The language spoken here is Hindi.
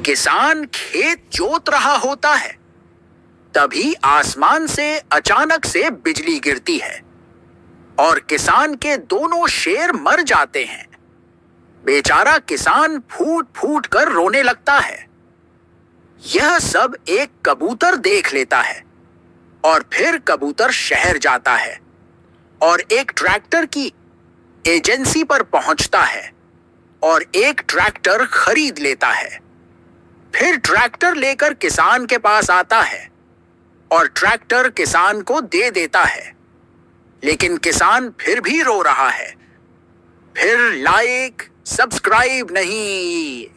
किसान खेत जोत रहा होता है, तभी आसमान से अचानक से बिजली गिरती है और किसान के दोनों शेर मर जाते हैं। बेचारा किसान फूट फूट कर रोने लगता है। यह सब एक कबूतर देख लेता है और फिर कबूतर शहर जाता है और एक ट्रैक्टर की एजेंसी पर पहुंचता है और एक ट्रैक्टर खरीद लेता है। फिर ट्रैक्टर लेकर किसान के पास आता है और ट्रैक्टर किसान को दे देता है, लेकिन किसान फिर भी रो रहा है। फिर लाइक सब्सक्राइब नहीं।